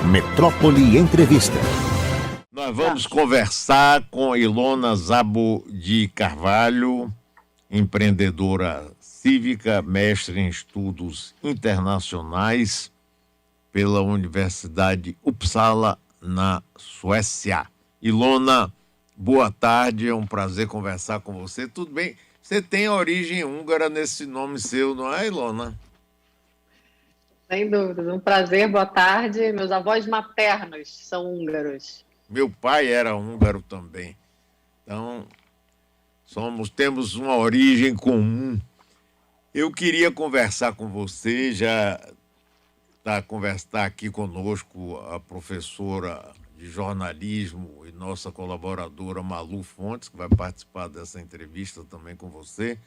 Metrópole Entrevista. Nós vamos conversar com Ilona Szabo de Carvalho, empreendedora cívica, mestre em estudos internacionais pela Universidade Uppsala, na Suécia. Ilona, boa tarde, é um prazer conversar com você. Tudo bem? Você tem origem húngara nesse nome seu, não é, Ilona? Sem dúvida, um prazer, boa tarde. Meus avós maternos são húngaros. Meu pai era húngaro também. Então, temos uma origem comum. Eu queria conversar com você, já está aqui conosco a professora de jornalismo e nossa colaboradora Malu Fontes, que vai participar dessa entrevista também com você.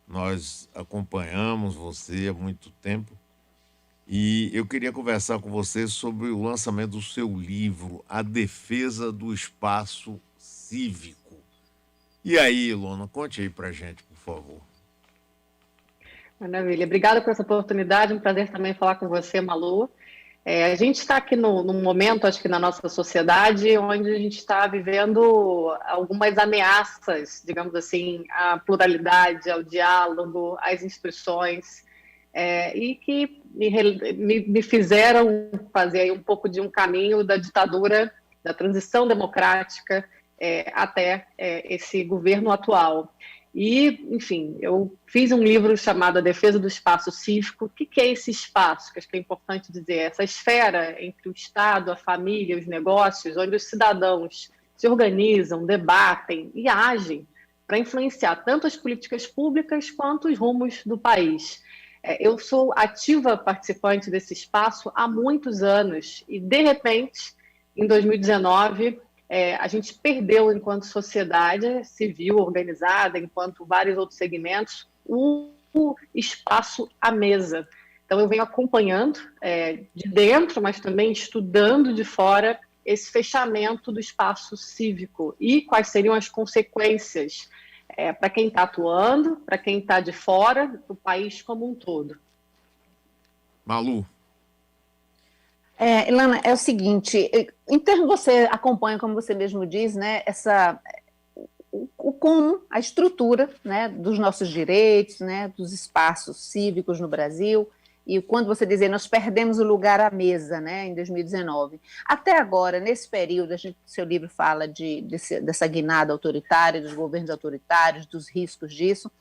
Nós acompanhamos você há muito tempo. E eu queria conversar com você sobre o lançamento do seu livro, A Defesa do Espaço Cívico. E aí, Ilona, conte aí pra gente, por favor. Maravilha. Obrigada por essa oportunidade, um prazer também falar com você, Malu. A gente está aqui num momento, acho que na nossa sociedade, onde a gente está vivendo algumas ameaças, digamos assim, à pluralidade, ao diálogo, às instituições, e que me fizeram fazer aí um pouco de um caminho da ditadura, da transição democrática até esse governo atual. E, enfim, eu fiz um livro chamado A Defesa do Espaço Cívico. O que é esse espaço? Que acho que é importante dizer. Essa esfera entre o Estado, a família, os negócios, onde os cidadãos se organizam, debatem e agem para influenciar tanto as políticas públicas quanto os rumos do país. Eu sou ativa participante desse espaço há muitos anos e, de repente, em 2019, a gente perdeu, enquanto sociedade civil organizada, enquanto vários outros segmentos, o espaço à mesa. Então, eu venho acompanhando de dentro, mas também estudando de fora esse fechamento do espaço cívico e quais seriam as consequências para quem está atuando, para quem está de fora, para o país como um todo. Malu. Ilana, é o seguinte, em termos, você acompanha, como você mesmo diz, né, como a estrutura, né, dos nossos direitos, né, dos espaços cívicos no Brasil, e quando você diz, nós perdemos o lugar à mesa, né, em 2019. Até agora, nesse período, seu livro fala dessa guinada autoritária, dos governos autoritários, dos riscos disso.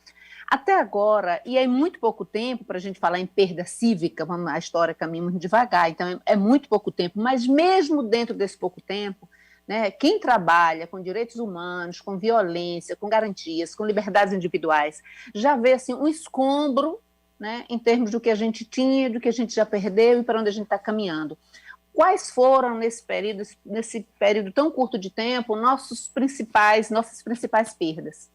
Até agora, e é muito pouco tempo para a gente falar em perda cívica, a história caminha muito devagar, então é muito pouco tempo, mas mesmo dentro desse pouco tempo, né, quem trabalha com direitos humanos, com violência, com garantias, com liberdades individuais, já vê assim, um escombro, né, em termos do que a gente tinha, do que a gente já perdeu e para onde a gente está caminhando. Quais foram, nesse período tão curto de tempo, nossas principais perdas?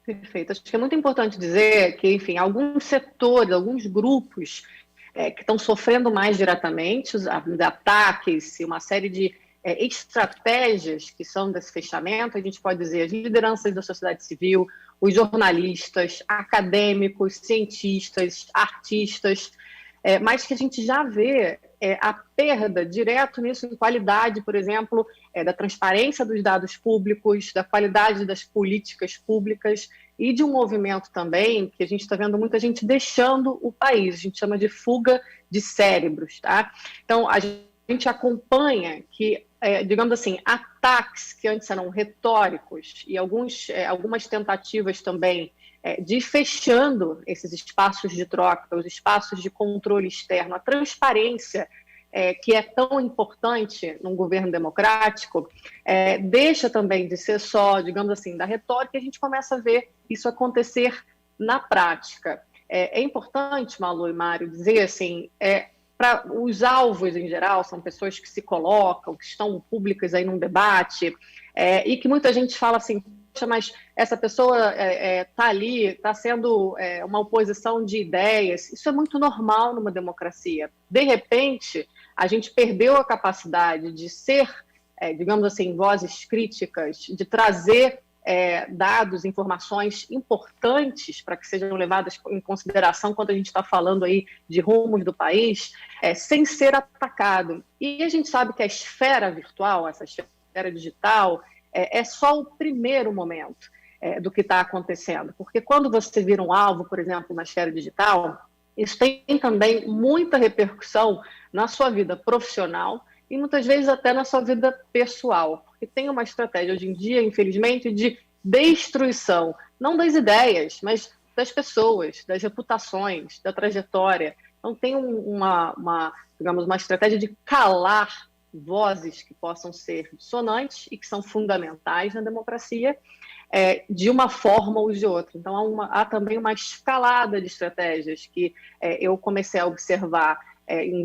Perfeito. Acho que é muito importante dizer que, enfim, alguns setores, alguns grupos que estão sofrendo mais diretamente os ataques e uma série de estratégias que são desse fechamento, a gente pode dizer as lideranças da sociedade civil, os jornalistas, acadêmicos, cientistas, artistas, mas que a gente já vê a perda direto nisso em qualidade, por exemplo, da transparência dos dados públicos, da qualidade das políticas públicas e de um movimento também que a gente está vendo muita gente deixando o país, a gente chama de fuga de cérebros, tá? Então, a gente acompanha que, digamos assim, ataques que antes eram retóricos e algumas tentativas também de ir fechando esses espaços de troca, os espaços de controle externo, a transparência que é tão importante num governo democrático, deixa também de ser só, digamos assim, da retórica, e a gente começa a ver isso acontecer na prática. É importante, Malu e Mário, dizer assim, para os alvos em geral, são pessoas que se colocam, que estão públicas aí num debate, e que muita gente fala assim, poxa, mas essa pessoa está ali, está sendo uma oposição de ideias. Isso é muito normal numa democracia. De repente, a gente perdeu a capacidade de ser, digamos assim, vozes críticas, de trazer dados, informações importantes para que sejam levadas em consideração quando a gente está falando aí de rumos do país, sem ser atacado. E a gente sabe que a esfera virtual, essa esfera digital, é só o primeiro momento do que está acontecendo. Porque quando você vira um alvo, por exemplo, na esfera digital, isso tem também muita repercussão na sua vida profissional e muitas vezes até na sua vida pessoal. Porque tem uma estratégia hoje em dia, infelizmente, de destruição, não das ideias, mas das pessoas, das reputações, da trajetória. Então tem digamos, uma estratégia de calar vozes que possam ser dissonantes e que são fundamentais na democracia, de uma forma ou de outra. Então há também uma escalada de estratégias que eu comecei a observar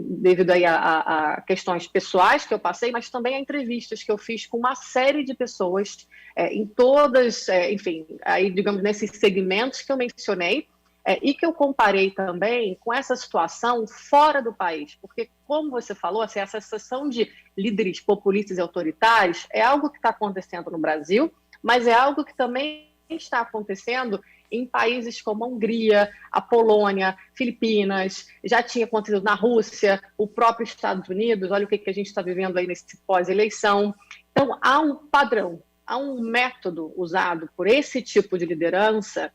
devido aí a questões pessoais que eu passei, mas também a entrevistas que eu fiz com uma série de pessoas em todas, enfim, aí, digamos, nesses segmentos que eu mencionei, e que eu comparei também com essa situação fora do país, porque, como você falou, assim, essa situação de líderes populistas e autoritários é algo que está acontecendo no Brasil, mas é algo que também está acontecendo em países como a Hungria, a Polônia, Filipinas, já tinha acontecido na Rússia, o próprio Estados Unidos, olha o que a gente está vivendo aí nesse pós-eleição. Então, há um padrão, há um método usado por esse tipo de liderança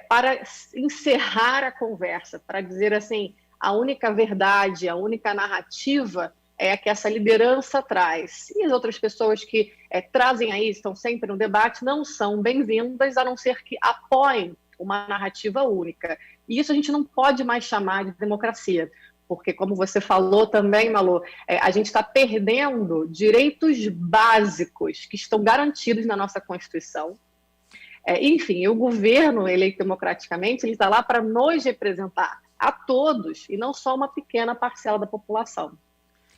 para encerrar a conversa, para dizer assim, a única verdade, a única narrativa é a que essa liderança traz. E as outras pessoas que trazem aí, estão sempre no debate, não são bem-vindas, a não ser que apoiem uma narrativa única. E isso a gente não pode mais chamar de democracia, porque, como você falou também, Malu, a gente está perdendo direitos básicos que estão garantidos na nossa Constituição. Enfim, o governo eleito democraticamente, ele está lá para nos representar, a todos, e não só uma pequena parcela da população.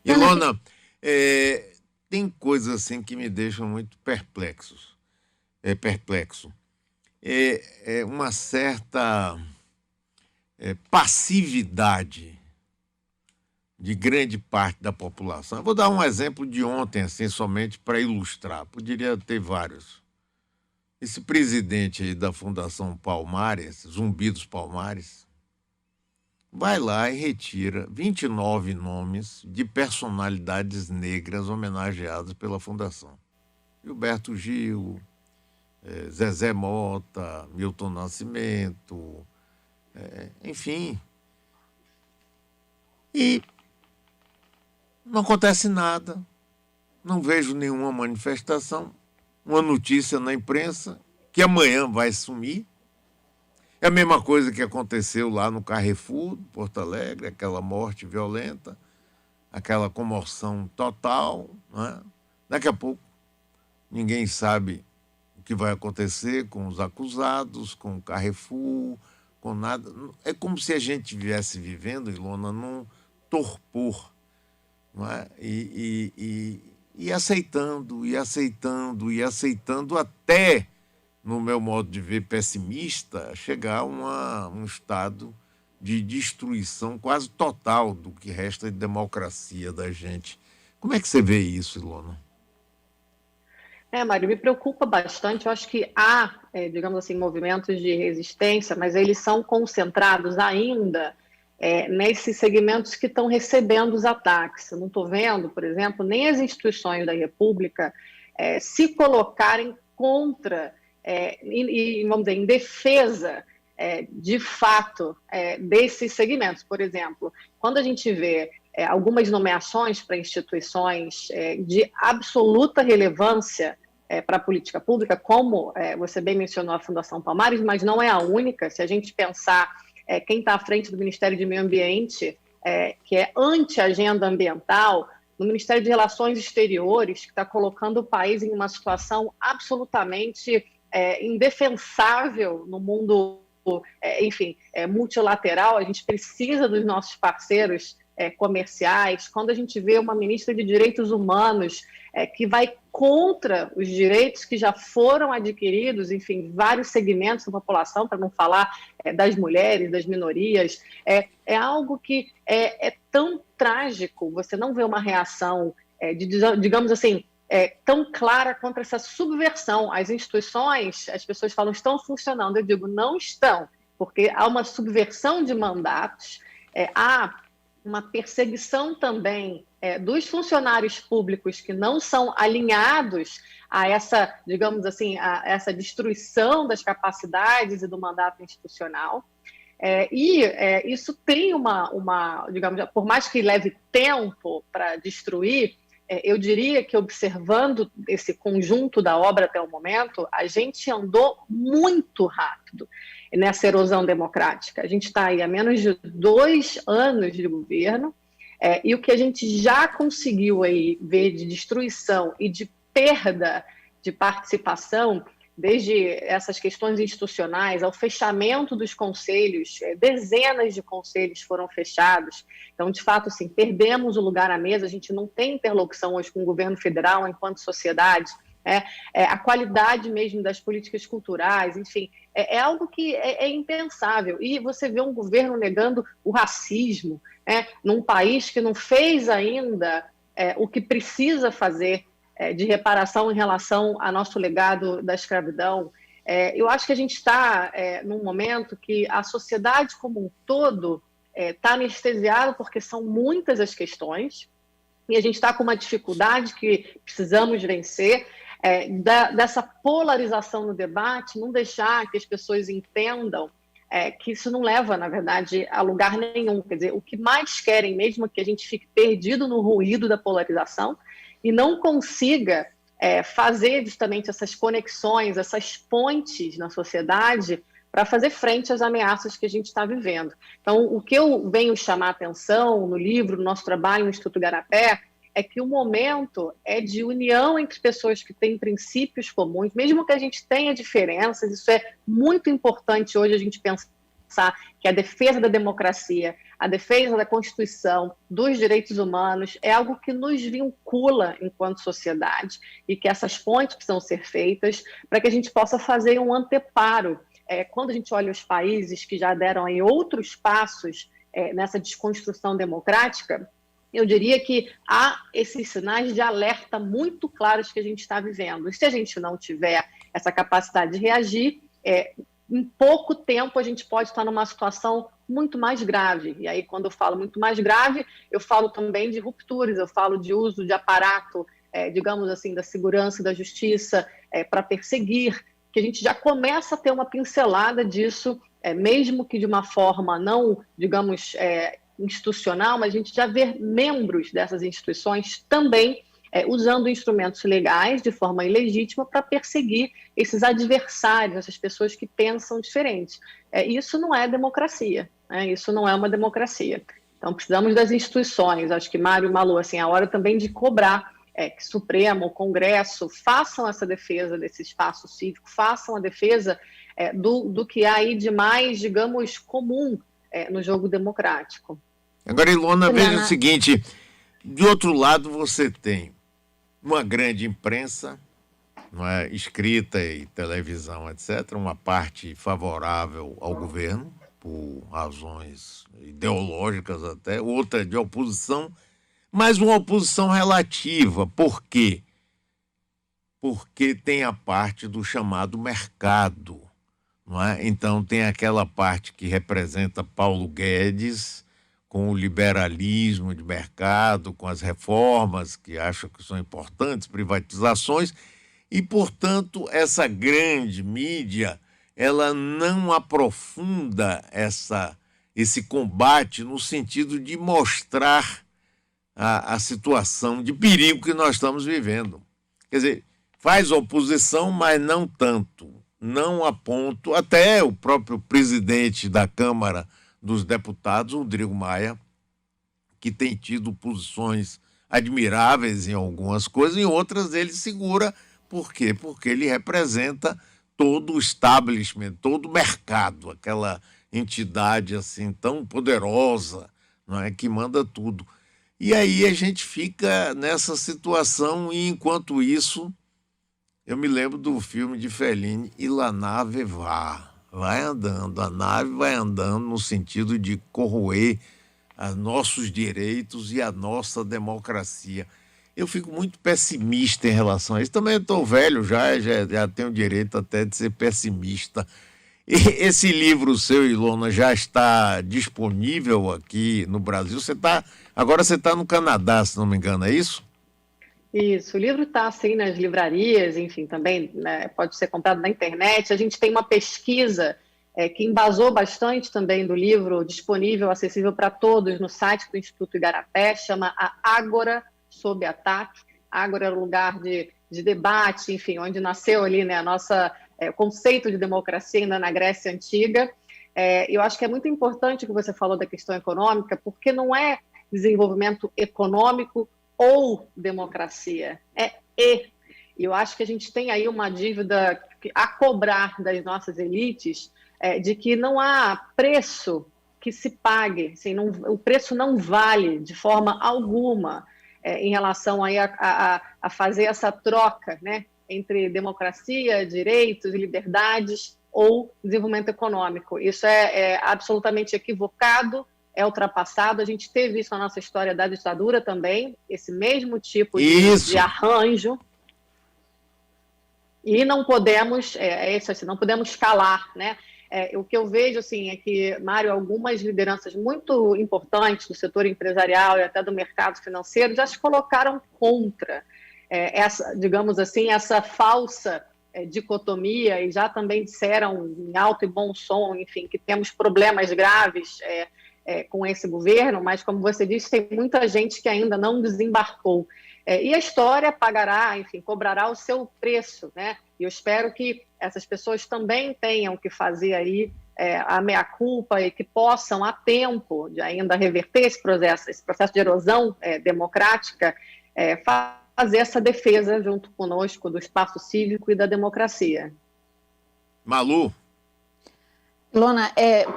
Ilona, tem coisas assim que me deixam muito perplexo. Uma certa passividade de grande parte da população. Eu vou dar um exemplo de ontem, assim, somente para ilustrar. Poderia ter vários. Esse presidente aí da Fundação Palmares, Zumbi dos Palmares, vai lá e retira 29 nomes de personalidades negras homenageadas pela Fundação. Gilberto Gil, Zezé Mota, Milton Nascimento, enfim. E não acontece nada, não vejo nenhuma manifestação, uma notícia na imprensa que amanhã vai sumir. É a mesma coisa que aconteceu lá no Carrefour, Porto Alegre, aquela morte violenta, aquela comoção total, né? Daqui a pouco ninguém sabe o que vai acontecer com os acusados, com o Carrefour, com nada. É como se a gente estivesse vivendo, Ilona, num torpor, não é? E aceitando, e aceitando, e aceitando até, no meu modo de ver pessimista, chegar a um estado de destruição quase total do que resta de democracia da gente. Como é que você vê isso, Ilona? Mário, me preocupa bastante. Eu acho que há, digamos assim, movimentos de resistência, mas eles são concentrados ainda nesses segmentos que estão recebendo os ataques. Eu não estou vendo, por exemplo, nem as instituições da República se colocarem contra vamos dizer, em defesa, de fato, desses segmentos. Por exemplo, quando a gente vê algumas nomeações para instituições de absoluta relevância para a política pública, como você bem mencionou a Fundação Palmares, mas não é a única. Se a gente pensar quem está à frente do Ministério de Meio Ambiente, que é anti-agenda ambiental, no Ministério de Relações Exteriores, que está colocando o país em uma situação absolutamente indefensável no mundo, enfim, multilateral. A gente precisa dos nossos parceiros comerciais. Quando a gente vê uma ministra de Direitos Humanos que vai contra os direitos que já foram adquiridos, enfim, vários segmentos da população, para não falar das mulheres, das minorias, é algo que é tão trágico. Você não vê uma reação digamos assim, tão clara contra essa subversão. As instituições, as pessoas falam, estão funcionando. Eu digo, não estão, porque há uma subversão de mandatos, há uma perseguição também dos funcionários públicos que não são alinhados a essa, digamos assim, a essa destruição das capacidades e do mandato institucional. Isso tem digamos, por mais que leve tempo para destruir, eu diria que, observando esse conjunto da obra até o momento, a gente andou muito rápido nessa erosão democrática. A gente está aí há menos de 2 anos de governo, e o que a gente já conseguiu aí ver de destruição e de perda de participação, desde essas questões institucionais ao fechamento dos conselhos, dezenas de conselhos foram fechados. Então, de fato, assim, perdemos o lugar à mesa, a gente não tem interlocução hoje com o governo federal enquanto sociedade, a qualidade mesmo das políticas culturais, enfim, é algo que é impensável. E você vê um governo negando o racismo, num país que não fez ainda o que precisa fazer de reparação em relação ao nosso legado da escravidão. Eu acho que a gente está num momento que a sociedade como um todo está anestesiada, porque são muitas as questões, e a gente está com uma dificuldade que precisamos vencer, dessa polarização no debate, não deixar que as pessoas entendam que isso não leva, na verdade, a lugar nenhum. Quer dizer, o que mais querem mesmo é que a gente fique perdido no ruído da polarização e não consiga fazer justamente essas conexões, essas pontes na sociedade para fazer frente às ameaças que a gente está vivendo. Então, o que eu venho chamar a atenção no livro, no nosso trabalho no Instituto Garapé, é que o momento é de união entre pessoas que têm princípios comuns, mesmo que a gente tenha diferenças. Isso é muito importante hoje a gente pensar que a defesa da democracia, a defesa da Constituição, dos direitos humanos, é algo que nos vincula enquanto sociedade e que essas pontes precisam ser feitas para que a gente possa fazer um anteparo. Quando a gente olha os países que já deram aí outros passos nessa desconstrução democrática, eu diria que há esses sinais de alerta muito claros que a gente está vivendo. E se a gente não tiver essa capacidade de reagir, em pouco tempo a gente pode estar numa situação muito mais grave. E aí, quando eu falo muito mais grave, eu falo também de rupturas, eu falo de uso de aparato, digamos assim, da segurança e da justiça para perseguir, que a gente já começa a ter uma pincelada disso, mesmo que de uma forma não, digamos, institucional, mas a gente já vê membros dessas instituições também usando instrumentos legais de forma ilegítima para perseguir esses adversários, essas pessoas que pensam diferente. Isso não é democracia, isso não é uma democracia. Então, precisamos das instituições. Acho que Mário e Malu, assim, é a hora também de cobrar que o Supremo, o Congresso, façam essa defesa desse espaço cívico, façam a defesa do que há aí de mais, digamos, comum no jogo democrático. Agora, Ilona, veja o seguinte, de outro lado você tem uma grande imprensa, não é, escrita e televisão, etc., uma parte favorável ao governo, por razões ideológicas até, outra de oposição, mas uma oposição relativa. Por quê? Porque tem a parte do chamado mercado, não é? Então tem aquela parte que representa Paulo Guedes com o liberalismo de mercado, com as reformas que acham que são importantes, privatizações, e, portanto, essa grande mídia, ela não aprofunda esse combate no sentido de mostrar a situação de perigo que nós estamos vivendo. Quer dizer, faz oposição, mas não tanto. Não a ponto, até o próprio presidente da Câmara dos Deputados, Rodrigo Maia, que tem tido posições admiráveis em algumas coisas, em outras ele segura. Por quê? Porque ele representa todo o establishment, todo o mercado, aquela entidade assim tão poderosa, não é, que manda tudo. E aí a gente fica nessa situação e, enquanto isso, eu me lembro do filme de Fellini, E la nave va. Vai andando, a nave vai andando no sentido de corroer os nossos direitos e a nossa democracia. eu fico muito pessimista em relação a isso. Também estou velho já tenho direito até de ser pessimista. E esse livro seu, Ilona, já está disponível aqui no Brasil? Agora você está no Canadá, se não me engano, é isso? Isso, o livro está assim nas livrarias, enfim, também, né, pode ser comprado na internet. A gente tem uma pesquisa que embasou bastante também do livro, disponível, acessível para todos no site do Instituto Igarapé, chama A Ágora Sob Ataque. Ágora era um lugar de debate, enfim, onde nasceu ali, né, o conceito de democracia ainda na Grécia Antiga. Eu acho que é muito importante o que você falou da questão econômica, porque não é desenvolvimento econômico ou democracia, E eu acho que a gente tem aí uma dívida a cobrar das nossas elites, de que não há preço que se pague, assim, o preço não vale de forma alguma em relação aí a fazer essa troca, né, entre democracia, direitos e liberdades ou desenvolvimento econômico. Isso é absolutamente equivocado, é ultrapassado. A gente teve isso na nossa história da ditadura também, esse mesmo tipo de arranjo. E não podemos, não podemos calar, né? O que eu vejo, assim, é que, Mário, algumas lideranças muito importantes do setor empresarial e até do mercado financeiro já se colocaram contra essa, digamos assim, essa falsa dicotomia, e já também disseram em alto e bom som, enfim, que temos problemas graves com esse governo, mas, como você disse, tem muita gente que ainda não desembarcou. E a história pagará, enfim, cobrará o seu preço, né? E eu espero que essas pessoas também tenham que fazer aí a meia-culpa e que possam, a tempo de ainda reverter esse processo de erosão democrática, fazer essa defesa junto conosco do espaço cívico e da democracia. Malu? Ilona,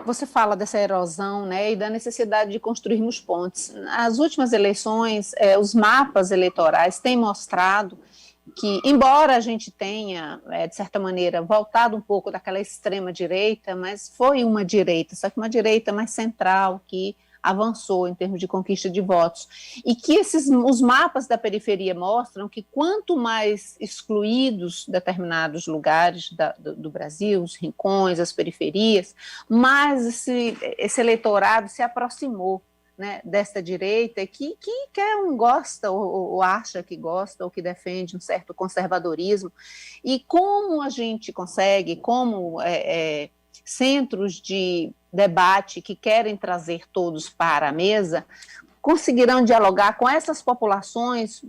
você fala dessa erosão, né, e da necessidade de construirmos pontes. Nas últimas eleições, os mapas eleitorais têm mostrado que, embora a gente tenha, de certa maneira, voltado um pouco daquela extrema-direita, mas foi uma direita, só que uma direita mais central, que avançou em termos de conquista de votos, e que os mapas da periferia mostram que quanto mais excluídos determinados lugares do Brasil, os rincões, as periferias, mais esse eleitorado se aproximou, né, desta direita que gosta ou acha que gosta ou que defende um certo conservadorismo. E como a gente consegue, como centros de debate que querem trazer todos para a mesa, conseguirão dialogar com essas populações,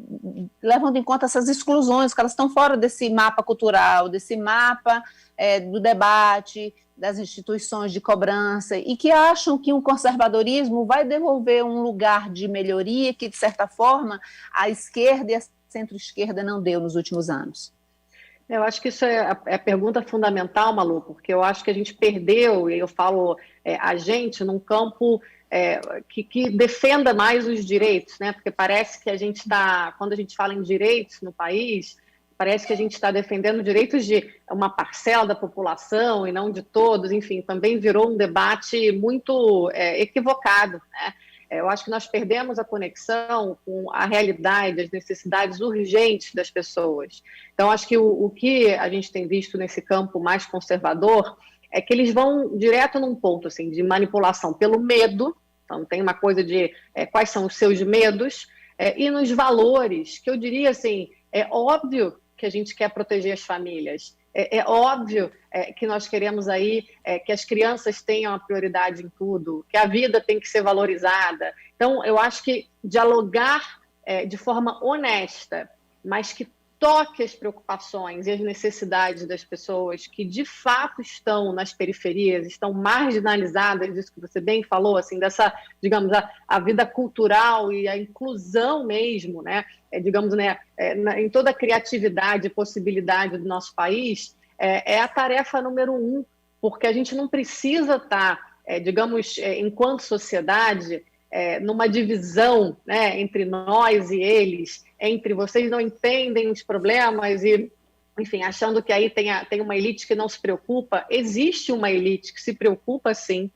levando em conta essas exclusões, que elas estão fora desse mapa cultural, desse mapa do debate, das instituições de cobrança, e que acham que um conservadorismo vai devolver um lugar de melhoria que, de certa forma, a esquerda e a centro-esquerda não deu nos últimos anos. Eu acho que isso é a pergunta fundamental, Malu, porque eu acho que a gente perdeu, e eu falo a gente, num campo que defenda mais os direitos, né? Porque parece que a gente está, quando a gente fala em direitos no país, parece que a gente está defendendo direitos de uma parcela da população e não de todos, enfim, também virou um debate muito equivocado, né? Eu acho que nós perdemos a conexão com a realidade, as necessidades urgentes das pessoas. Então, acho que o que a gente tem visto nesse campo mais conservador é que eles vão direto num ponto assim, de manipulação pelo medo. Então, tem uma coisa de quais são os seus medos, e nos valores, que eu diria assim, é óbvio que a gente quer proteger as famílias, é óbvio que nós queremos aí que as crianças tenham a prioridade em tudo, que a vida tem que ser valorizada. Então, eu acho que dialogar de forma honesta, mas que toque as preocupações e as necessidades das pessoas que de fato estão nas periferias, estão marginalizadas, isso que você bem falou, assim, dessa, digamos, a vida cultural e a inclusão mesmo, né, digamos, né, em toda a criatividade e possibilidade do nosso país, é a tarefa número 1, porque a gente não precisa estar, digamos, enquanto sociedade, numa divisão, né, entre nós e eles, entre vocês não entendem os problemas e, enfim, achando que aí tem uma elite que não se preocupa. Existe uma elite que se preocupa, sim.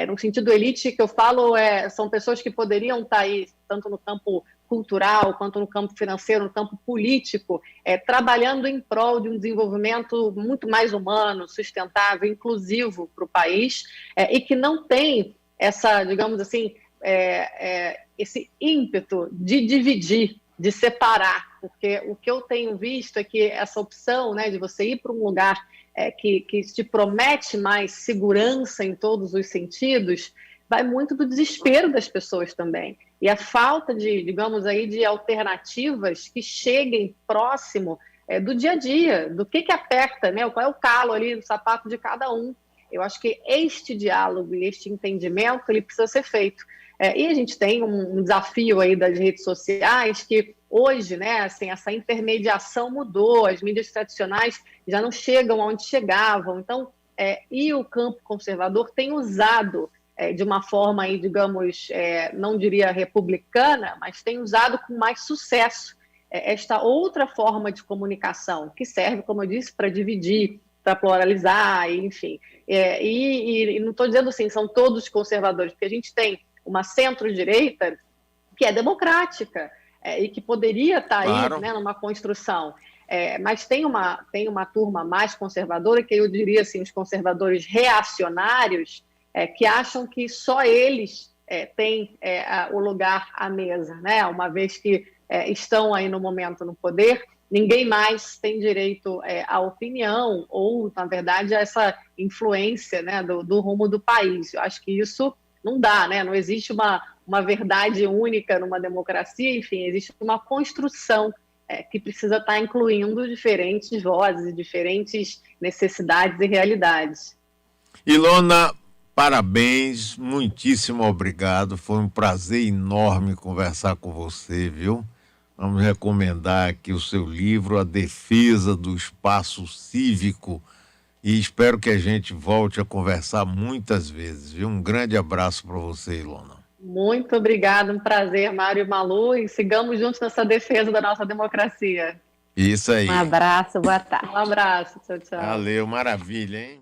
No sentido elite que eu falo, são pessoas que poderiam estar aí, tanto no campo cultural, quanto no campo financeiro, no campo político, trabalhando em prol de um desenvolvimento muito mais humano, sustentável, inclusivo para o país, e que não tem essa, digamos assim, esse ímpeto de dividir, de separar, porque o que eu tenho visto é que essa opção, né, de você ir para um lugar que te promete mais segurança em todos os sentidos, vai muito do desespero das pessoas também. E a falta de, digamos aí, de alternativas que cheguem próximo do dia a dia, do que aperta, né? Qual é o calo ali do sapato de cada um. Eu acho que este diálogo e este entendimento, ele precisa ser feito. E a gente tem um desafio aí das redes sociais que hoje, né, assim, essa intermediação mudou, as mídias tradicionais já não chegam onde chegavam. Então, e o campo conservador tem usado de uma forma aí, digamos, não diria republicana, mas tem usado com mais sucesso esta outra forma de comunicação, que serve, como eu disse, para dividir, para pluralizar, enfim. E não estou dizendo assim, são todos conservadores, porque a gente tem uma centro-direita que é democrática e que poderia estar Claro. aí, né, numa construção. Mas tem uma turma mais conservadora, que eu diria assim, os conservadores reacionários, que acham que só eles têm o lugar à mesa, né? Uma vez que estão aí no momento no poder, ninguém mais tem direito à opinião ou, na verdade, a essa influência, né, do rumo do país. Eu acho que isso não dá, né? Não existe uma verdade única numa democracia, enfim, existe uma construção que precisa estar incluindo diferentes vozes, diferentes necessidades e realidades. Ilona, parabéns, muitíssimo obrigado. Foi um prazer enorme conversar com você, viu? Vamos recomendar aqui o seu livro, A Defesa do Espaço Cívico, e espero que a gente volte a conversar muitas vezes, viu? Um grande abraço para você, Ilona. Muito obrigada, um prazer, Mário e Malu, e sigamos juntos nessa defesa da nossa democracia. Isso aí. Um abraço, boa tarde. Um abraço, tchau, tchau. Valeu, maravilha, hein?